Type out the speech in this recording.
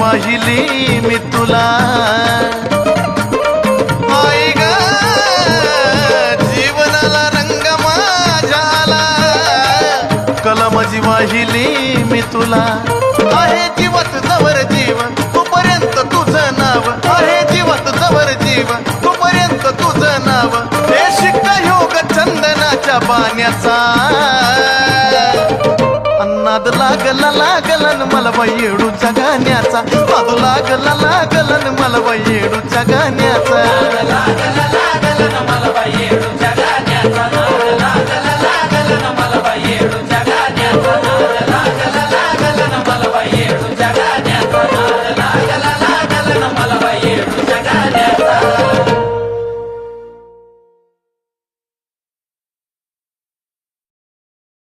वाहिली मी तुला आई ग जीवनाला रंग माझ्याला कलमजी वाहिली मी तुला आहे जीवात जवळ जीव तोपर्यंत तुझं नाव आहे जीवात जवळ जीव तोपर्यंत तुझं नाव हे शिक्का योग चंदनाच्या पाण्याचा अन्नाद लागला लागलन मला येडूच्या गाण्याचा नाद लागला लागलन मला येडूच्या गाण्याचा लागला लागला मला येडूच्या गाण्याचा